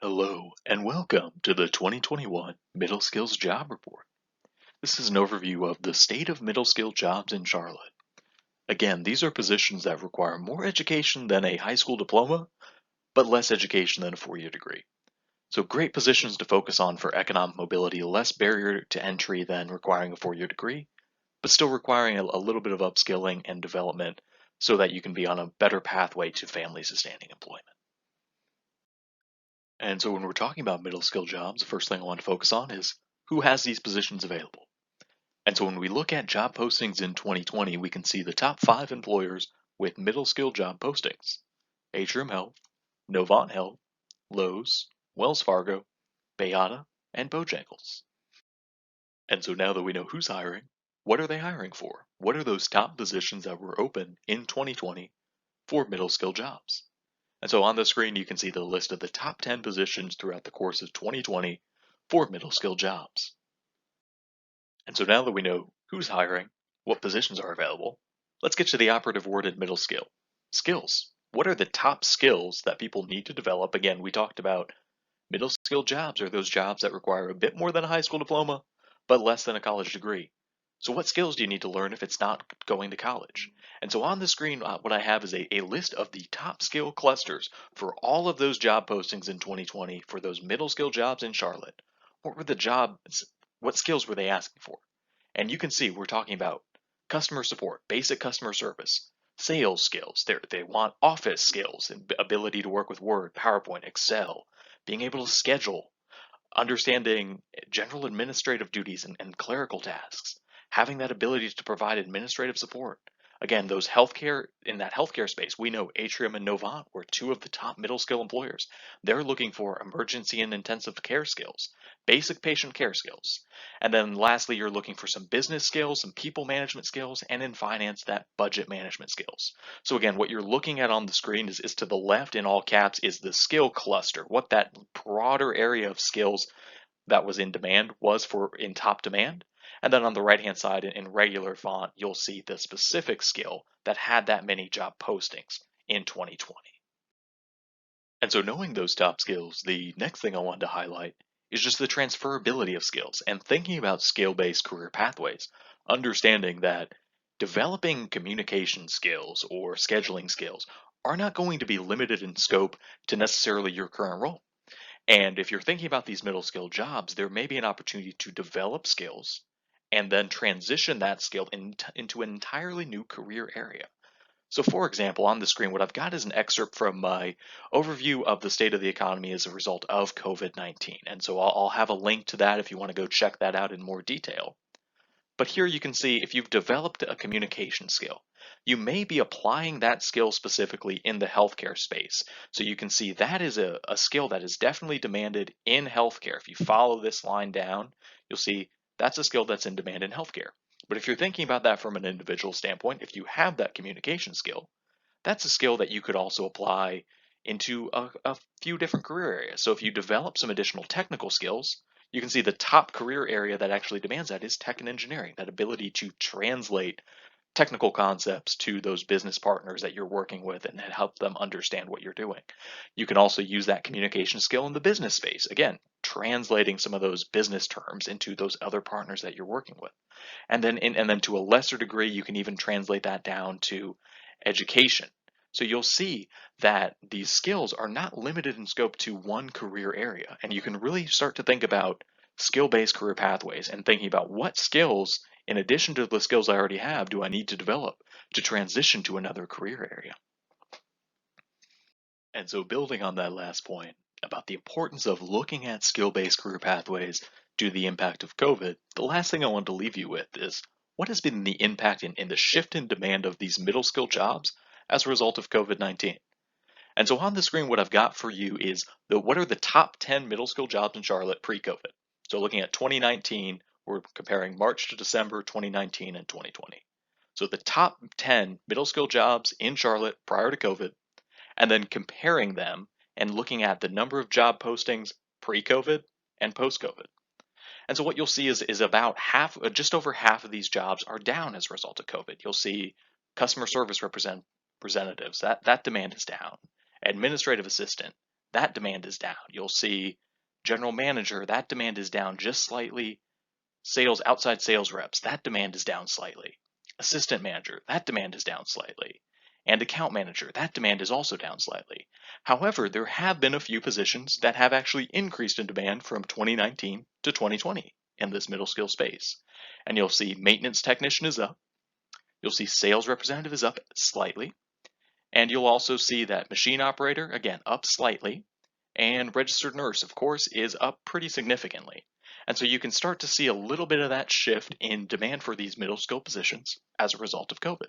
Hello and welcome to the 2021 Middle Skills Job Report. This is an overview of the state of middle skill jobs in Charlotte. Again, these are positions that require more education than a high school diploma, but less education than a four-year degree. So great positions to focus on for economic mobility, less barrier to entry than requiring a four-year degree, but still requiring a little bit of upskilling and development so that you can be on a better pathway to family sustaining employment. And so when we're talking about middle skill jobs, the first thing I want to focus on is who has these positions available. And so when we look at job postings in 2020, we can see the top 5 employers with middle skill job postings: Atrium Health, Novant Health, Lowe's, Wells Fargo, Bayada, and Bojangles. And so now that we know who's hiring, what are they hiring for? What are those top positions that were open in 2020 for middle skill jobs? And so on the screen, you can see the list of the top 10 positions throughout the course of 2020 for middle skill jobs. And so now that we know who's hiring, what positions are available, let's get to the operative word in middle skill: skills. What are the top skills that people need to develop? Again, we talked about middle skill jobs are those jobs that require a bit more than a high school diploma, but less than a college degree. So what skills do you need to learn if it's not going to college? And so on the screen, what I have is a list of the top skill clusters for all of those job postings in 2020 for those middle skill jobs in Charlotte. What were the jobs? What skills were they asking for? And you can see we're talking about customer support, basic customer service, sales skills. They want office skills and ability to work with Word, PowerPoint, Excel, being able to schedule, understanding general administrative duties and clerical tasks, having that ability to provide administrative support. Again, those healthcare in that healthcare space, we know Atrium and Novant were two of the top middle skill employers. They're looking for emergency and intensive care skills, basic patient care skills. And then lastly, you're looking for some business skills, some people management skills, and in finance, that budget management skills. So again, what you're looking at on the screen is to the left in all caps is the skill cluster, what that broader area of skills that was in demand was for in top demand. And then on the right hand side in regular font, you'll see the specific skill that had that many job postings in 2020. And so knowing those top skills, the next thing I wanted to highlight is just the transferability of skills and thinking about skill-based career pathways, understanding that developing communication skills or scheduling skills are not going to be limited in scope to necessarily your current role. And if you're thinking about these middle skill jobs, there may be an opportunity to develop skills and then transition that skill into an entirely new career area. So for example, on the screen, what I've got is an excerpt from my overview of the state of the economy as a result of COVID-19. And so I'll have a link to that if you want to go check that out in more detail. But here you can see if you've developed a communication skill, you may be applying that skill specifically in the healthcare space. So you can see that is a skill that is definitely demanded in healthcare. If you follow this line down, you'll see that's a skill that's in demand in healthcare. But if you're thinking about that from an individual standpoint, if you have that communication skill, that's a skill that you could also apply into a few different career areas. So if you develop some additional technical skills, you can see the top career area that actually demands that is tech and engineering, that ability to translate technical concepts to those business partners that you're working with and help them understand what you're doing. You can also use that communication skill in the business space. Again, translating some of those business terms into those other partners that you're working with. And then to a lesser degree, you can even translate that down to education. So you'll see that these skills are not limited in scope to one career area. And you can really start to think about skill-based career pathways and thinking about what skills, in addition to the skills I already have, do I need to develop to transition to another career area. And so building on that last point about the importance of looking at skill-based career pathways due to the impact of COVID, the last thing I want to leave you with is what has been the impact in the shift in demand of these middle skill jobs as a result of COVID-19. And so on the screen, what I've got for you is what are the top 10 middle skill jobs in Charlotte pre-COVID. So looking at 2019, we're comparing March to December 2019 and 2020. So the top 10 middle skill jobs in Charlotte prior to COVID, and then comparing them and looking at the number of job postings pre-COVID and post-COVID. And so what you'll see is about half, just over half of these jobs are down as a result of COVID. You'll see customer service representatives, that demand is down. Administrative assistant, that demand is down. You'll see general manager, that demand is down just slightly. Sales, outside sales reps, that demand is down slightly. Assistant manager, that demand is down slightly. And account manager, that demand is also down slightly. However, there have been a few positions that have actually increased in demand from 2019 to 2020 in this middle skill space. And you'll see maintenance technician is up. You'll see sales representative is up slightly. And you'll also see that machine operator, again, up slightly. And registered nurse, of course, is up pretty significantly. And so you can start to see a little bit of that shift in demand for these middle skill positions as a result of COVID.